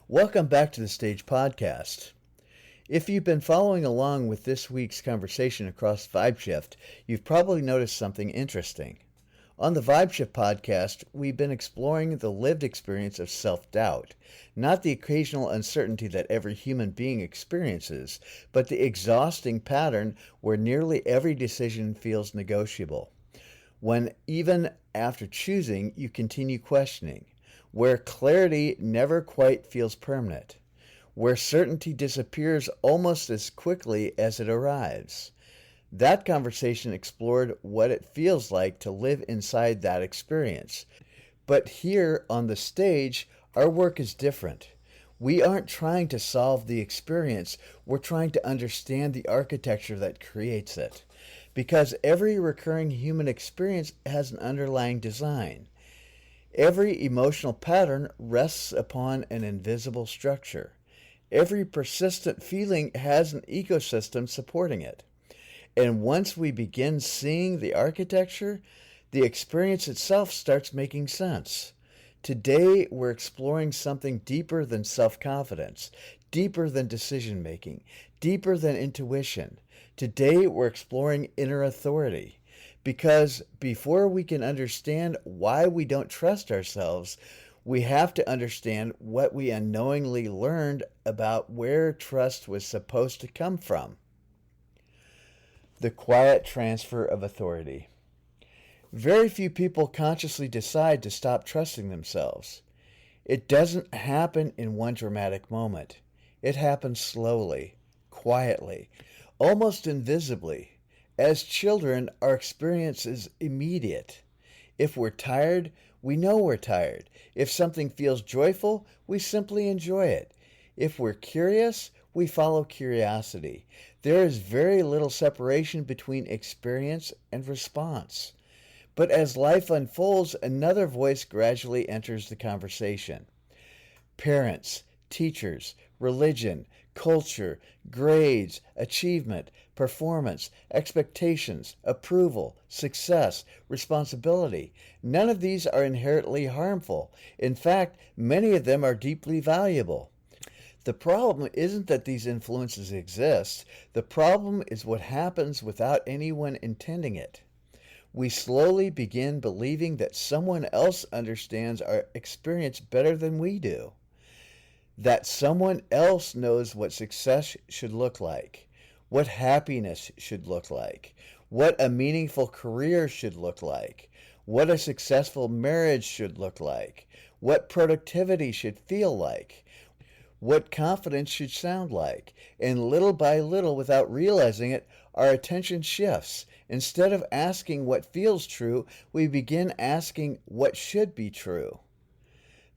Welcome back to the Stage Podcast. If you've been following along with this week's conversation across Vibe Shift, you've probably noticed something interesting. On the Vibe Shift podcast, we've been exploring the lived experience of self-doubt, not the occasional uncertainty that every human being experiences, but the exhausting pattern where nearly every decision feels negotiable. When even after choosing, you continue questioning, where clarity never quite feels permanent, where certainty disappears almost as quickly as it arrives. That conversation explored what it feels like to live inside that experience. But here on the stage, our work is different. We aren't trying to solve the experience, we're trying to understand the architecture that creates it. Because every recurring human experience has an underlying design. Every emotional pattern rests upon an invisible structure. Every persistent feeling has an ecosystem supporting it. And once we begin seeing the architecture, the experience itself starts making sense. Today, we're exploring something deeper than self-confidence, deeper than decision-making, deeper than intuition. Today, we're exploring inner authority. Because before we can understand why we don't trust ourselves, we have to understand what we unknowingly learned about where trust was supposed to come from. The quiet transfer of authority. Very few people consciously decide to stop trusting themselves. It doesn't happen in one dramatic moment. It happens slowly, quietly, almost invisibly. As children, our experience is immediate. If we're tired, we know we're tired. If something feels joyful, we simply enjoy it. If we're curious, we follow curiosity. There is very little separation between experience and response. But as life unfolds, another voice gradually enters the conversation. Parents, teachers, religion, culture, grades, achievement, performance, expectations, approval, success, responsibility. None of these are inherently harmful. In fact, many of them are deeply valuable. The problem isn't that these influences exist. The problem is what happens without anyone intending it. We slowly begin believing that someone else understands our experience better than we do. That someone else knows what success should look like, what happiness should look like, what a meaningful career should look like, what a successful marriage should look like, what productivity should feel like, what confidence should sound like. And little by little, without realizing it, our attention shifts. Instead of asking what feels true, we begin asking what should be true.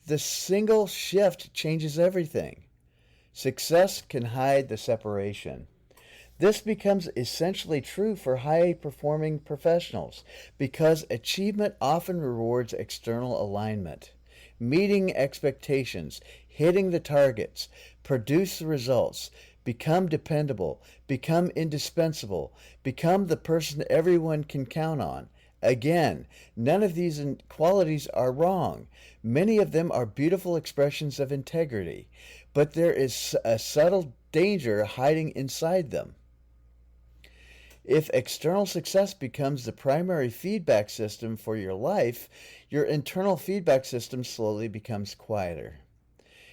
The single shift changes everything. Success can hide the separation. This becomes essentially true for high-performing professionals because achievement often rewards external alignment. Meeting expectations, hitting the targets, produce the results, become dependable, become indispensable, become the person everyone can count on. Again, none of these qualities are wrong. Many of them are beautiful expressions of integrity, but there is a subtle danger hiding inside them. If external success becomes the primary feedback system for your life, your internal feedback system slowly becomes quieter.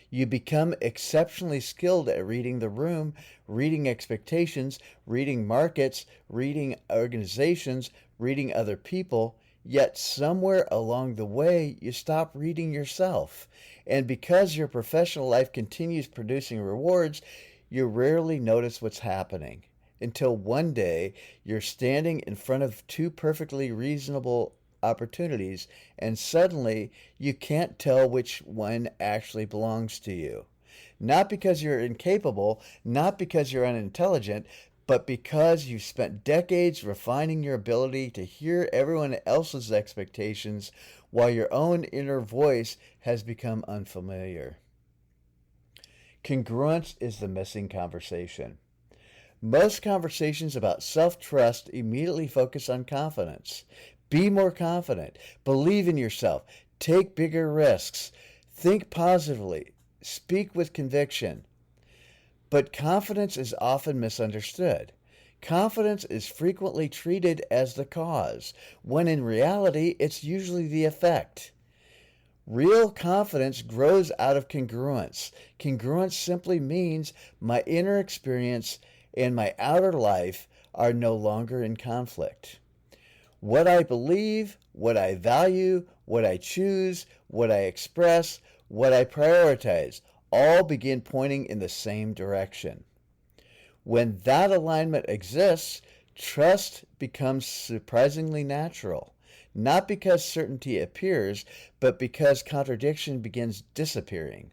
You become exceptionally skilled at reading the room, reading expectations, reading markets, reading organizations, reading other people, yet somewhere along the way you stop reading yourself. And because your professional life continues producing rewards, you rarely notice what's happening. Until one day you're standing in front of two perfectly reasonable opportunities, and suddenly you can't tell which one actually belongs to you. Not because you're incapable, not because you're unintelligent, but because you've spent decades refining your ability to hear everyone else's expectations while your own inner voice has become unfamiliar. Congruence is the missing conversation. Most conversations about self-trust immediately focus on confidence. Be more confident. Believe in yourself. Take bigger risks. Think positively. speak with conviction. But confidence is often misunderstood. Confidence is frequently treated as the cause, when in reality it's usually the effect. Real confidence grows out of congruence. Congruence simply means my inner experience and my outer life are no longer in conflict. What I believe, what I value, what I choose, what I express, what I prioritize, all begin pointing in the same direction. When that alignment exists, trust becomes surprisingly natural, not because certainty appears, but because contradiction begins disappearing.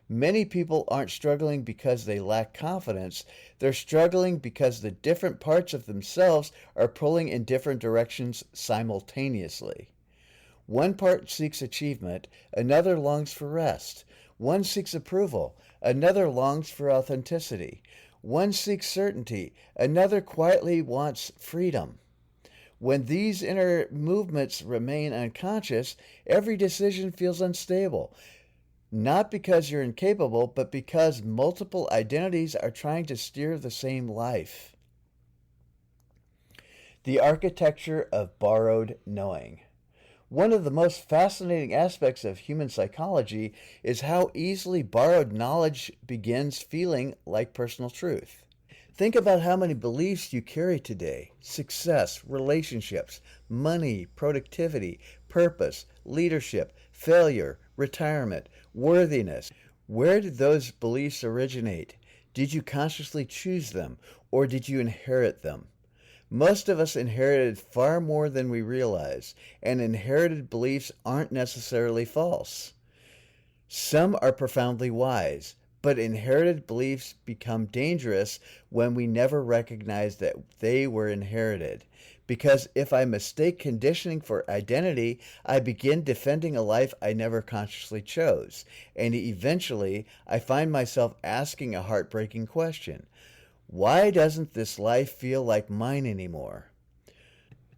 Many people aren't struggling because they lack confidence. They're struggling because the different parts of themselves are pulling in different directions simultaneously. One part seeks achievement, another longs for rest. One seeks approval, another longs for authenticity. One seeks certainty, another quietly wants freedom. When these inner movements remain unconscious, every decision feels unstable. Not because you're incapable, but because multiple identities are trying to steer the same life. The architecture of borrowed knowing. One of the most fascinating aspects of human psychology is how easily borrowed knowledge begins feeling like personal truth. Think about how many beliefs you carry today: success, relationships, money, productivity, purpose, leadership, failure, retirement, worthiness. Where did those beliefs originate? Did you consciously choose them, or did you inherit them? Most of us inherited far more than we realize, and inherited beliefs aren't necessarily false. Some are profoundly wise, but inherited beliefs become dangerous when we never recognize that they were inherited. Because if I mistake conditioning for identity, I begin defending a life I never consciously chose, and eventually I find myself asking a heartbreaking question. Why doesn't this life feel like mine anymore?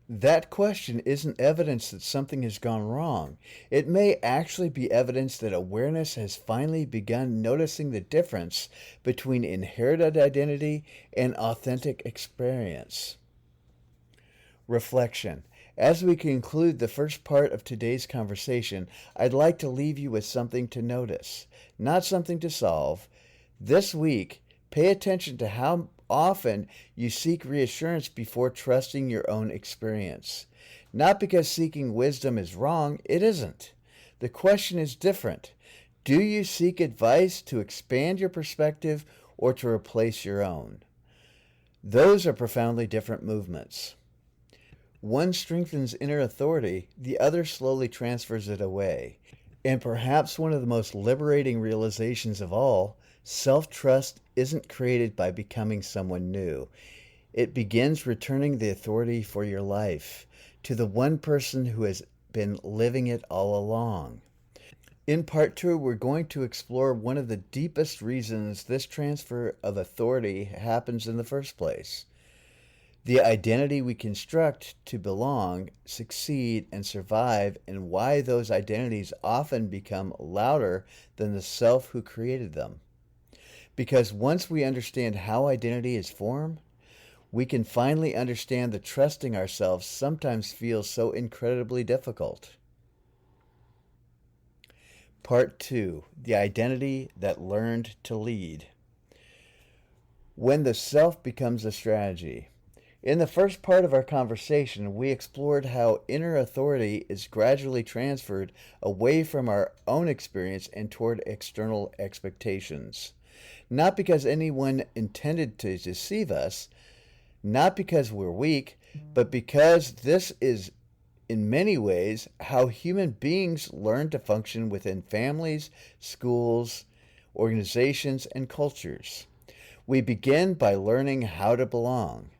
That question isn't evidence that something has gone wrong. It may actually be evidence that awareness has finally begun noticing the difference between inherited identity and authentic experience. Reflection. As we conclude the first part of today's conversation, I'd like to leave you with something to notice, not something to solve. This week, pay attention to how often you seek reassurance before trusting your own experience. Not because seeking wisdom is wrong, it isn't. The question is different. Do you seek advice to expand your perspective or to replace your own? Those are profoundly different movements. One strengthens inner authority, the other slowly transfers it away. And perhaps one of the most liberating realizations of all, self-trust isn't created by becoming someone new. It begins returning the authority for your life to the one person who has been living it all along. In part 2, we're going to explore one of the deepest reasons this transfer of authority happens in the first place. The identity we construct to belong, succeed, and survive, and why those identities often become louder than the self who created them. Because once we understand how identity is formed, we can finally understand that trusting ourselves sometimes feels so incredibly difficult. Part 2, the identity that learned to lead. When the self becomes a strategy. In the first part of our conversation, we explored how inner authority is gradually transferred away from our own experience and toward external expectations. Not because anyone intended to deceive us, not because we're weak, but because this is, in many ways, how human beings learn to function within families, schools, organizations, and cultures. We begin by learning how to belong.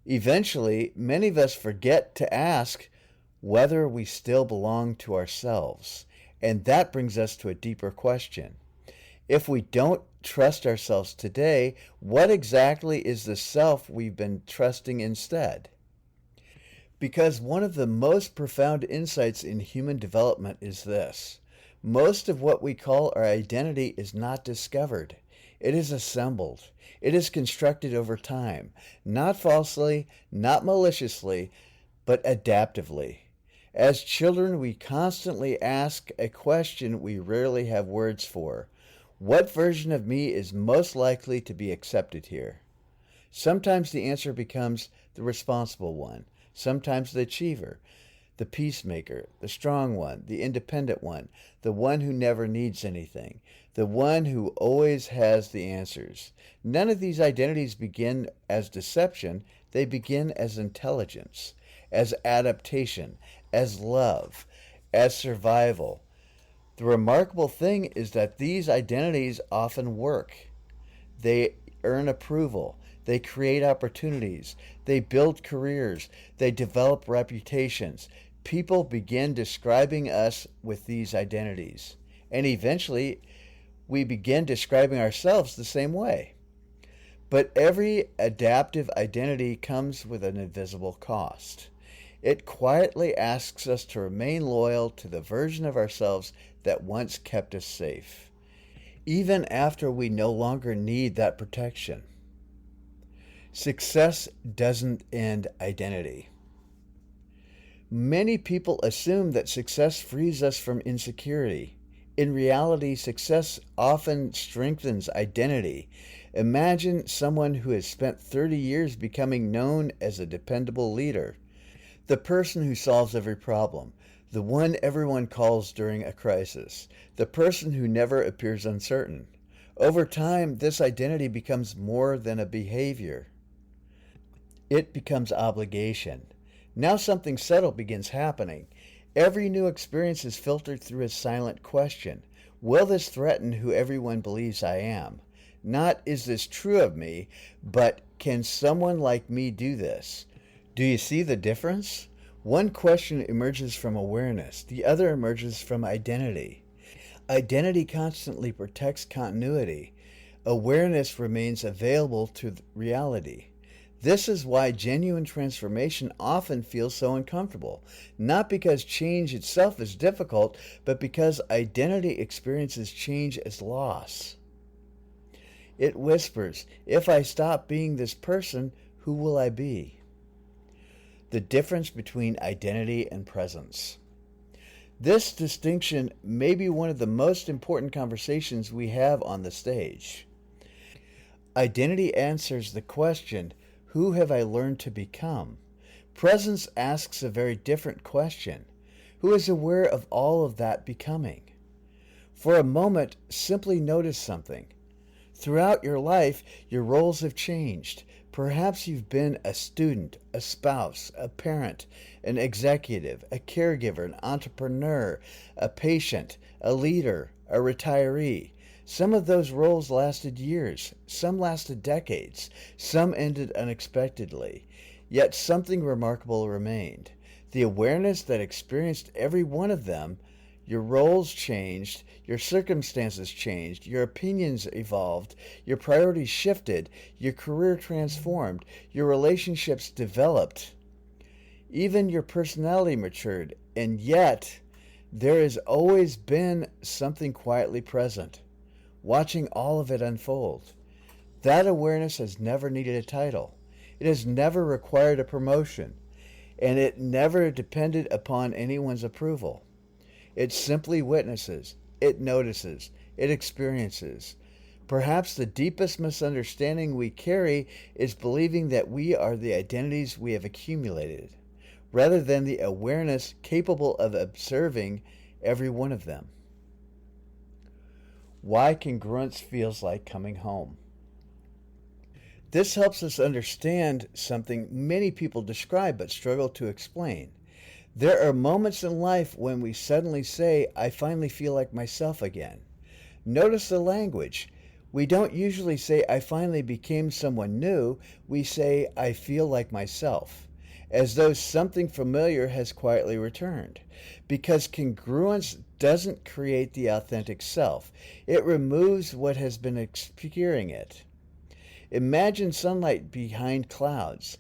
Eventually, many of us forget to ask whether we still belong to ourselves, and that brings us to a deeper question. If we don't trust ourselves today, what exactly is the self we've been trusting instead? Because one of the most profound insights in human development is this: Most of what we call our identity is not discovered. It is assembled. It is constructed over time, not falsely, not maliciously, but adaptively. As children, we constantly ask a question we rarely have words for. What version of me is most likely to be accepted here? Sometimes the answer becomes the responsible one, sometimes the achiever, the peacemaker, the strong one, the independent one, the one who never needs anything, the one who always has the answers. None of these identities begin as deception, they begin as intelligence, as adaptation, as love, as survival. The remarkable thing is that these identities often work. They earn approval. They create opportunities. They build careers. They develop reputations. People begin describing us with these identities. And eventually, we begin describing ourselves the same way. But every adaptive identity comes with an invisible cost. It quietly asks us to remain loyal to the version of ourselves that once kept us safe, even after we no longer need that protection. Success doesn't end identity. Many people assume that success frees us from insecurity. In reality, success often strengthens identity. Imagine someone who has spent 30 years becoming known as a dependable leader, the person who solves every problem, the one everyone calls during a crisis, the person who never appears uncertain. Over time, this identity becomes more than a behavior. It becomes obligation. Now something subtle begins happening. Every new experience is filtered through a silent question. Will this threaten who everyone believes I am? Not, is this true of me, but can someone like me do this? Do you see the difference? One question emerges from awareness. The other emerges from identity. Identity constantly protects continuity. Awareness remains available to reality. This is why genuine transformation often feels so uncomfortable, not because change itself is difficult, but because identity experiences change as loss. It whispers, if I stop being this person, who will I be? The difference between identity and presence. This distinction may be one of the most important conversations we have on the stage. Identity answers the question, who have I learned to become? Presence asks a very different question. Who is aware of all of that becoming? For a moment, simply notice something. Throughout your life, your roles have changed. Perhaps you've been a student, a spouse, a parent, an executive, a caregiver, an entrepreneur, a patient, a leader, a retiree. Some of those roles lasted years, some lasted decades, some ended unexpectedly. Yet something remarkable remained. The awareness that experienced every one of them. Your roles changed, your circumstances changed, your opinions evolved, your priorities shifted, your career transformed, your relationships developed. Even your personality matured, and yet there has always been something quietly present, watching all of it unfold. That awareness has never needed a title. It has never required a promotion, and it never depended upon anyone's approval. It simply witnesses, it notices, it experiences. Perhaps the deepest misunderstanding we carry is believing that we are the identities we have accumulated, rather than the awareness capable of observing every one of them. Why congruence feels like coming home. This helps us understand something many people describe but struggle to explain. There are moments in life when we suddenly say, I finally feel like myself again. Notice the language. We don't usually say, I finally became someone new. We say, I feel like myself, as though something familiar has quietly returned. Because congruence doesn't create the authentic self. It removes what has been obscuring it. Imagine sunlight behind clouds.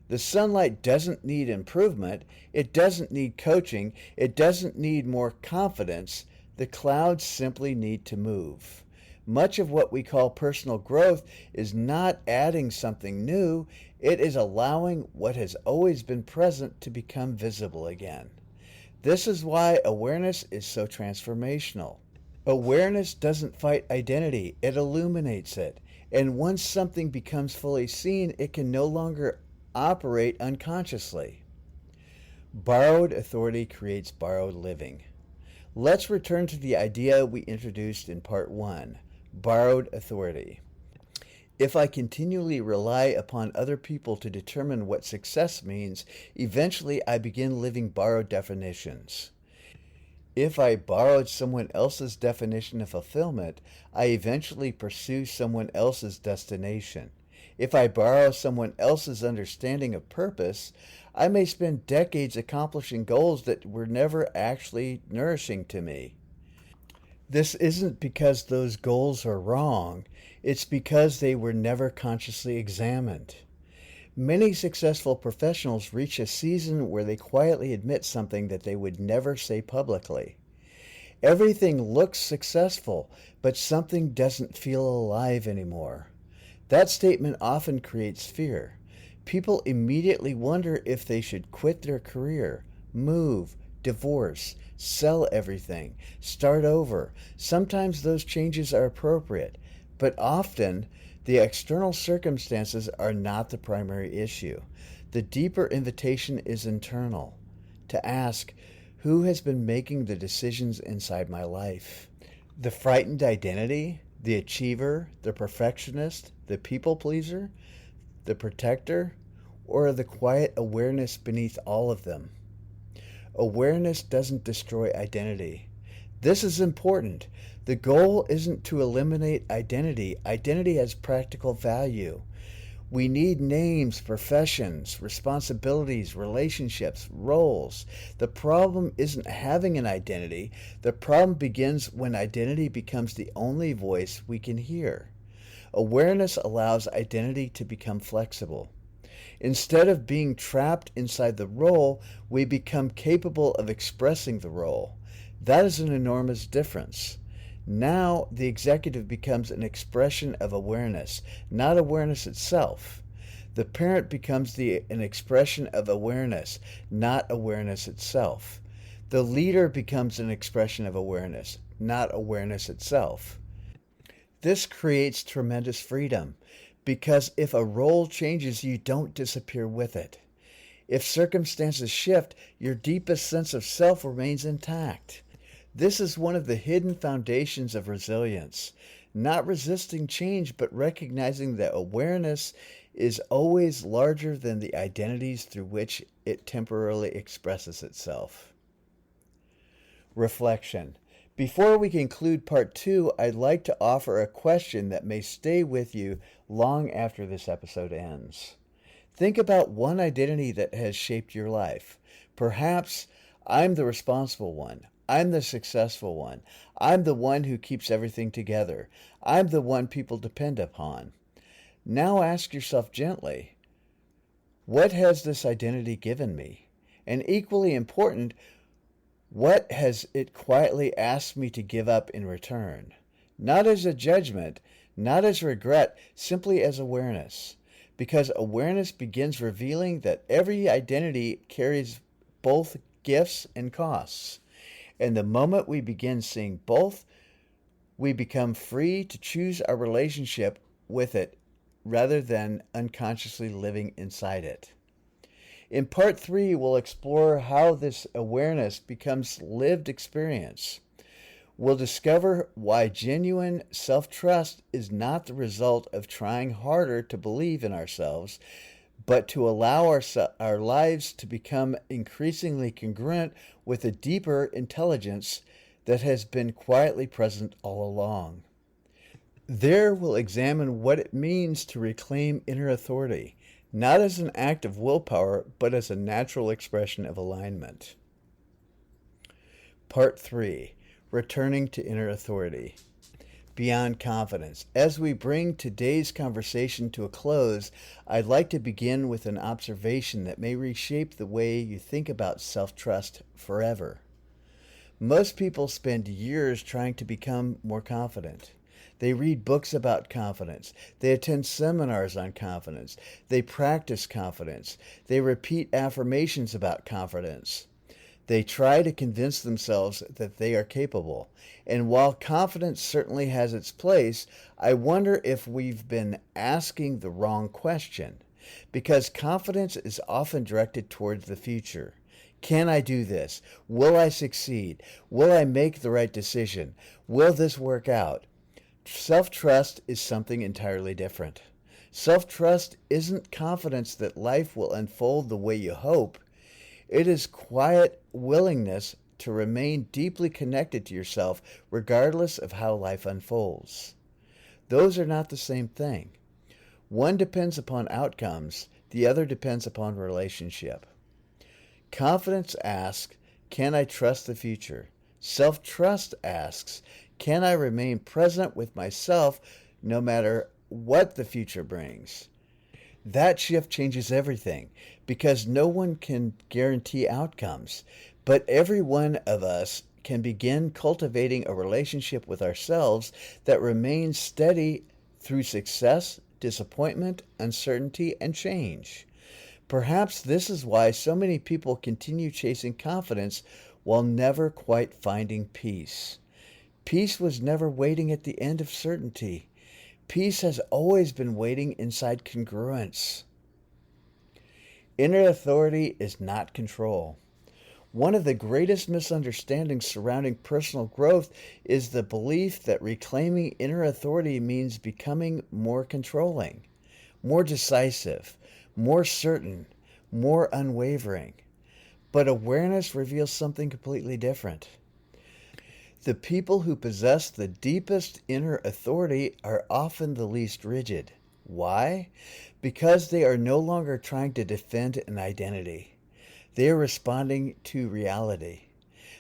The sunlight doesn't need improvement. It doesn't need coaching. It doesn't need more confidence. The clouds simply need to move. Much of what we call personal growth is not adding something new, it is allowing what has always been present to become visible again. This is why awareness is so transformational. Awareness doesn't fight identity, it illuminates it. And once something becomes fully seen, it can no longer operate unconsciously. Borrowed authority creates borrowed living. Let's return to the idea we introduced in part 1, borrowed authority. If I continually rely upon other people to determine what success means, eventually I begin living borrowed definitions. If I borrowed someone else's definition of fulfillment, I eventually pursue someone else's destination. If I borrow someone else's understanding of purpose, I may spend decades accomplishing goals that were never actually nourishing to me. This isn't because those goals are wrong, it's because they were never consciously examined. Many successful professionals reach a season where they quietly admit something that they would never say publicly. Everything looks successful, but something doesn't feel alive anymore. That statement often creates fear. People immediately wonder if they should quit their career, move, divorce, sell everything, start over. Sometimes those changes are appropriate, but often the external circumstances are not the primary issue. The deeper invitation is internal, to ask, who has been making the decisions inside my life? The frightened identity, the achiever, the perfectionist, the people pleaser, the protector, or the quiet awareness beneath all of them? Awareness doesn't destroy identity. This is important. The goal isn't to eliminate identity. Identity has practical value. We need names, professions, responsibilities, relationships, roles. The problem isn't having an identity. The problem begins when identity becomes the only voice we can hear. Awareness allows identity to become flexible. Instead of being trapped inside the role, we become capable of expressing the role. That is an enormous difference. Now, the executive becomes an expression of awareness, not awareness itself. The parent becomes an expression of awareness, not awareness itself. The leader becomes an expression of awareness, not awareness itself. This creates tremendous freedom, because if a role changes, you don't disappear with it. If circumstances shift, your deepest sense of self remains intact. This is one of the hidden foundations of resilience. Not resisting change, but recognizing that awareness is always larger than the identities through which it temporarily expresses itself. Reflection. Before we conclude part 2, I'd like to offer a question that may stay with you long after this episode ends. Think about one identity that has shaped your life. Perhaps I'm the responsible one. I'm the successful one. I'm the one who keeps everything together. I'm the one people depend upon. Now ask yourself gently, what has this identity given me? And equally important, what has it quietly asked me to give up in return? Not as a judgment, not as regret, simply as awareness. Because awareness begins revealing that every identity carries both gifts and costs. And the moment we begin seeing both, we become free to choose our relationship with it rather than unconsciously living inside it. In part 3, we'll explore how this awareness becomes lived experience. We'll discover why genuine self-trust is not the result of trying harder to believe in ourselves, but to allow our lives to become increasingly congruent with a deeper intelligence that has been quietly present all along. There we'll examine what it means to reclaim inner authority, not as an act of willpower, but as a natural expression of alignment. Part 3. Returning to inner authority. Beyond confidence. As we bring today's conversation to a close, I'd like to begin with an observation that may reshape the way you think about self-trust forever. Most people spend years trying to become more confident. They read books about confidence. They attend seminars on confidence. They practice confidence. They repeat affirmations about confidence. They try to convince themselves that they are capable. And while confidence certainly has its place, I wonder if we've been asking the wrong question. Because confidence is often directed towards the future. Can I do this? Will I succeed? Will I make the right decision? Will this work out? Self-trust is something entirely different. Self-trust isn't confidence that life will unfold the way you hope. It is quiet willingness to remain deeply connected to yourself regardless of how life unfolds. Those are not the same thing. One depends upon outcomes, the other depends upon relationship. Confidence asks, can I trust the future? Self-trust asks, can I remain present with myself no matter what the future brings? That shift changes everything because no one can guarantee outcomes, but every one of us can begin cultivating a relationship with ourselves that remains steady through success, disappointment, uncertainty, and change. Perhaps this is why so many people continue chasing confidence while never quite finding peace. Peace was never waiting at the end of certainty. Peace has always been waiting inside congruence. Inner authority is not control. One of the greatest misunderstandings surrounding personal growth is the belief that reclaiming inner authority means becoming more controlling, more decisive, more certain, more unwavering. But awareness reveals something completely different. The people who possess the deepest inner authority are often the least rigid. Why? Because they are no longer trying to defend an identity. They are responding to reality.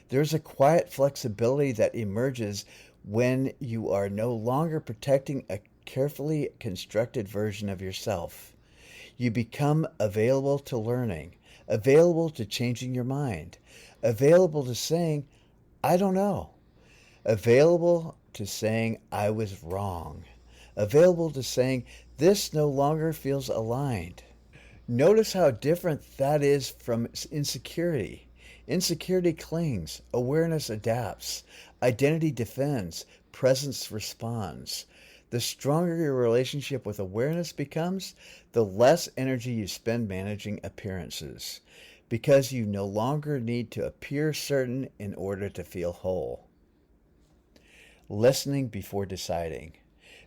There's a quiet flexibility that emerges when you are no longer protecting a carefully constructed version of yourself. You become available to learning, available to changing your mind, available to saying, I don't know. Available to saying, I was wrong. Available to saying, this no longer feels aligned. Notice how different that is from insecurity. Insecurity clings, awareness adapts, identity defends, presence responds. The stronger your relationship with awareness becomes, the less energy you spend managing appearances, because you no longer need to appear certain in order to feel whole. Listening before deciding.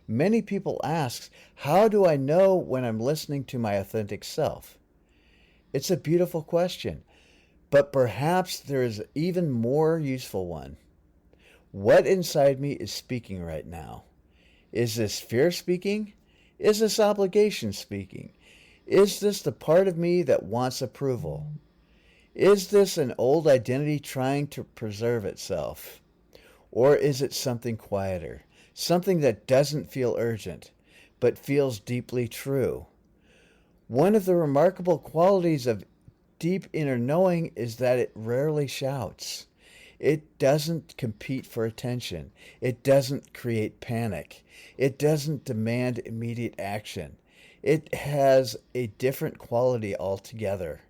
Many people ask, how do I know when I'm listening to my authentic self? It's a beautiful question, but perhaps there is an even more useful one. What inside me is speaking right now? Is this fear speaking? Is this obligation speaking? Is this the part of me that wants approval? Is this an old identity trying to preserve itself? Or is it something quieter, something that doesn't feel urgent, but feels deeply true? One of the remarkable qualities of deep inner knowing is that it rarely shouts. It doesn't compete for attention. It doesn't create panic. It doesn't demand immediate action. It has a different quality altogether.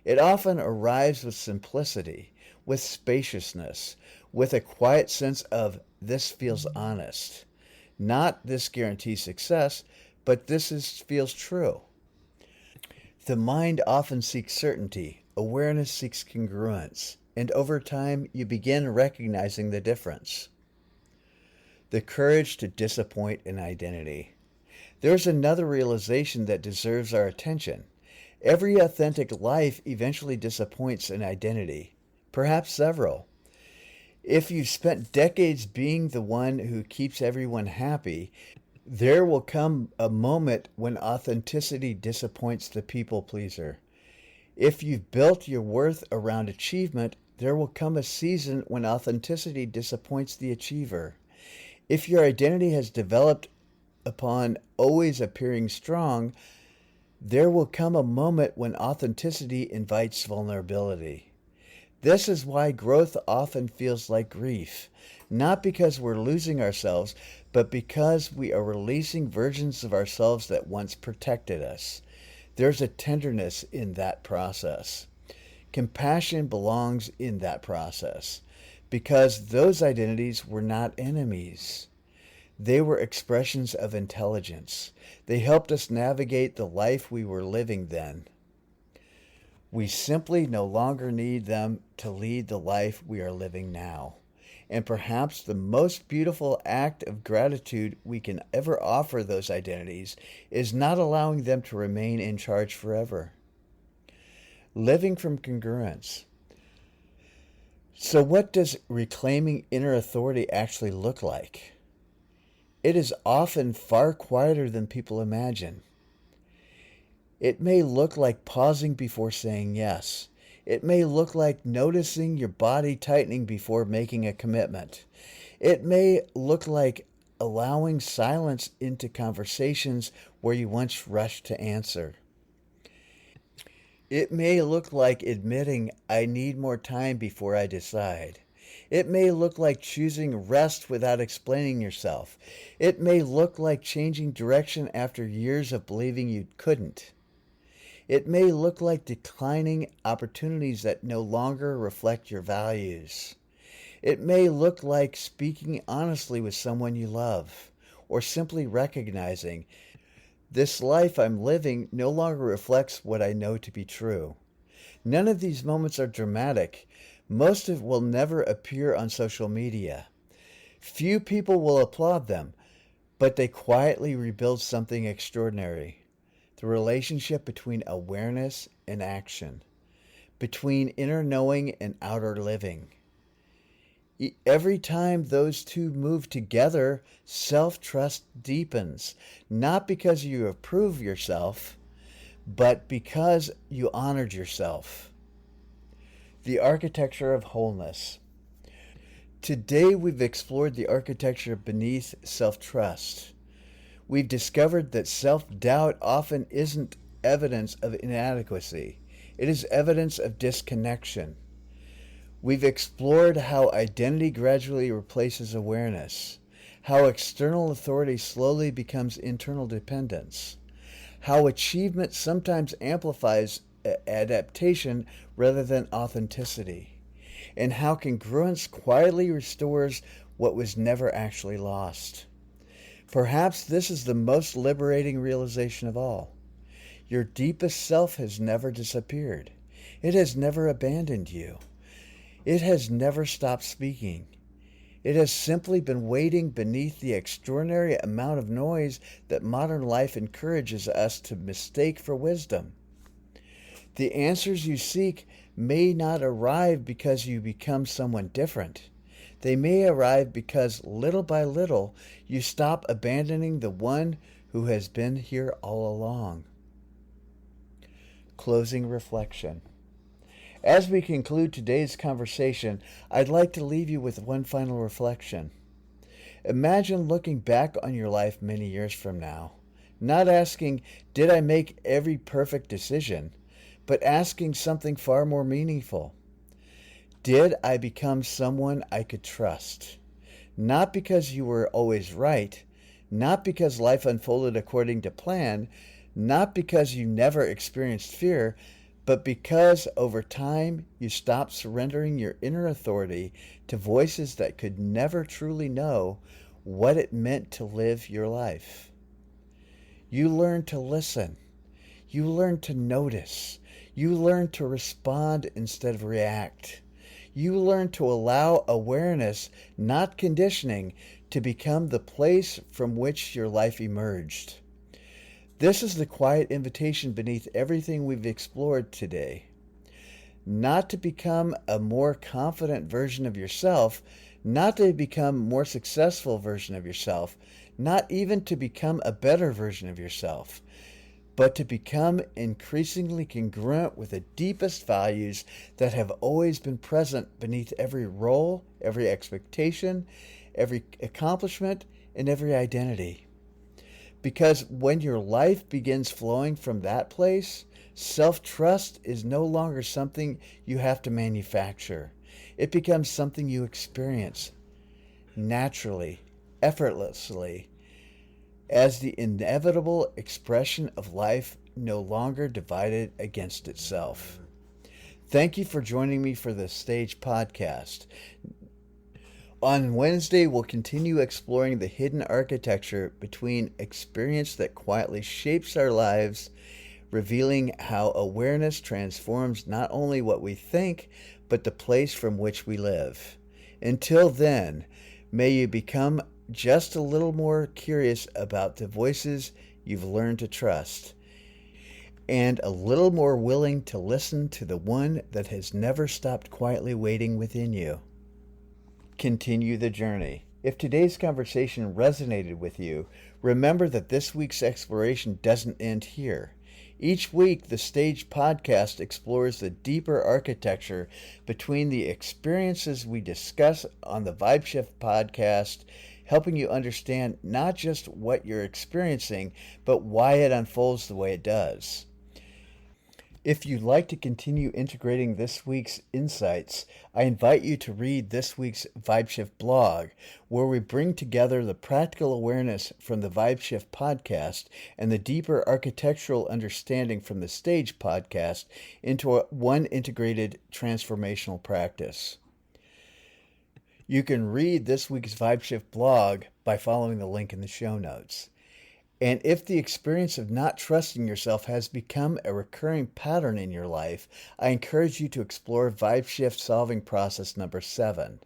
It often arrives with simplicity, with spaciousness, with a quiet sense of this feels honest. Not this guarantees success, but feels true. The mind often seeks certainty. Awareness seeks congruence. And over time, you begin recognizing the difference. The courage to disappoint an identity. There's another realization that deserves our attention. Every authentic life eventually disappoints an identity, perhaps several. If you've spent decades being the one who keeps everyone happy, there will come a moment when authenticity disappoints the people pleaser. If you've built your worth around achievement, there will come a season when authenticity disappoints the achiever. If your identity has developed upon always appearing strong, there will come a moment when authenticity invites vulnerability. This is why growth often feels like grief, not because we're losing ourselves, but because we are releasing versions of ourselves that once protected us. There's a tenderness in that process. Compassion belongs in that process because those identities were not enemies. They were expressions of intelligence. They helped us navigate the life we were living then. We simply no longer need them to lead the life we are living now. And perhaps the most beautiful act of gratitude we can ever offer those identities is not allowing them to remain in charge forever. Living from congruence. So what does reclaiming inner authority actually look like? It is often far quieter than people imagine. It may look like pausing before saying yes. It may look like noticing your body tightening before making a commitment. It may look like allowing silence into conversations where you once rushed to answer. It may look like admitting, I need more time before I decide. It may look like choosing rest without explaining yourself. It may look like changing direction after years of believing you couldn't. It may look like declining opportunities that no longer reflect your values. It may look like speaking honestly with someone you love, or simply recognizing, this life I'm living no longer reflects what I know to be true. None of these moments are dramatic. Most of it will never appear on social media. Few people will applaud them, but they quietly rebuild something extraordinary. The relationship between awareness and action, between inner knowing and outer living. Every time those two move together, self-trust deepens, not because you approve yourself, but because you honored yourself. The architecture of wholeness. Today we've explored the architecture beneath self-trust. We've discovered that self-doubt often isn't evidence of inadequacy. It is evidence of disconnection. We've explored how identity gradually replaces awareness, how external authority slowly becomes internal dependence, how achievement sometimes amplifies adaptation rather than authenticity, and how congruence quietly restores what was never actually lost. Perhaps this is the most liberating realization of all. Your deepest self has never disappeared. It has never abandoned you. It has never stopped speaking. It has simply been waiting beneath the extraordinary amount of noise that modern life encourages us to mistake for wisdom. The answers you seek may not arrive because you become someone different. They may arrive because little by little you stop abandoning the one who has been here all along. Closing reflection. As we conclude today's conversation, I'd like to leave you with one final reflection. Imagine looking back on your life many years from now, not asking, did I make every perfect decision, but asking something far more meaningful. Did I become someone I could trust? Not because you were always right, not because life unfolded according to plan, not because you never experienced fear, but because over time you stopped surrendering your inner authority to voices that could never truly know what it meant to live your life. You learned to listen. You learned to notice. You learned to respond instead of react. You learn to allow awareness, not conditioning, to become the place from which your life emerged. This is the quiet invitation beneath everything we've explored today. Not to become a more confident version of yourself, not to become a more successful version of yourself, not even to become a better version of yourself, but to become increasingly congruent with the deepest values that have always been present beneath every role, every expectation, every accomplishment, and every identity. Because when your life begins flowing from that place, self-trust is no longer something you have to manufacture. It becomes something you experience naturally, effortlessly, as the inevitable expression of life no longer divided against itself. Thank you for joining me for the Stage Podcast. On Wednesday, we'll continue exploring the hidden architecture between experience that quietly shapes our lives, revealing how awareness transforms not only what we think, but the place from which we live. Until then, may you become just a little more curious about the voices you've learned to trust, and a little more willing to listen to the one that has never stopped quietly waiting within you. Continue the journey. If today's conversation resonated with you, remember that this week's exploration doesn't end here. Each week, the Stage Podcast explores the deeper architecture between the experiences we discuss on the Vibe Shift Podcast, helping you understand not just what you're experiencing, but why it unfolds the way it does. If you'd like to continue integrating this week's insights, I invite you to read this week's Vibe Shift blog, where we bring together the practical awareness from the Vibe Shift podcast and the deeper architectural understanding from the Stage podcast into one integrated transformational practice. You can read this week's Vibe Shift blog by following the link in the show notes. And if the experience of not trusting yourself has become a recurring pattern in your life, I encourage you to explore Vibe Shift Solving Process number 7.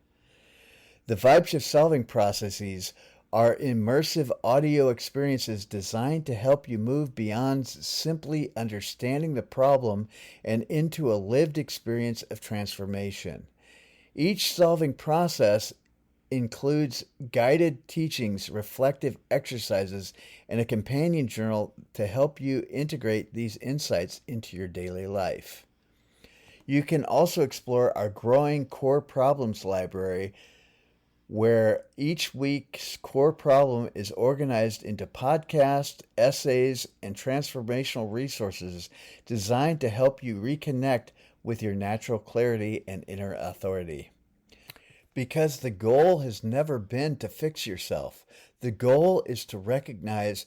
The Vibe Shift Solving Processes are immersive audio experiences designed to help you move beyond simply understanding the problem and into a lived experience of transformation. Each solving process includes guided teachings, reflective exercises, and a companion journal to help you integrate these insights into your daily life. You can also explore our growing core problems library, where each week's core problem is organized into podcasts, essays, and transformational resources designed to help you reconnect with your natural clarity and inner authority. Because the goal has never been to fix yourself. The goal is to recognize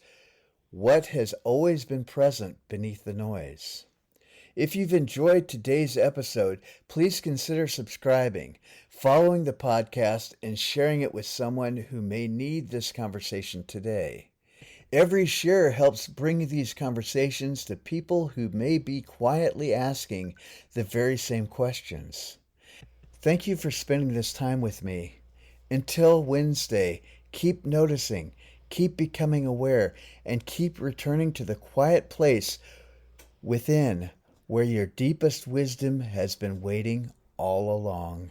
what has always been present beneath the noise. If you've enjoyed today's episode, please consider subscribing, following the podcast, and sharing it with someone who may need this conversation today. Every share helps bring these conversations to people who may be quietly asking the very same questions. Thank you for spending this time with me. Until Wednesday, keep noticing, keep becoming aware, and keep returning to the quiet place within where your deepest wisdom has been waiting all along.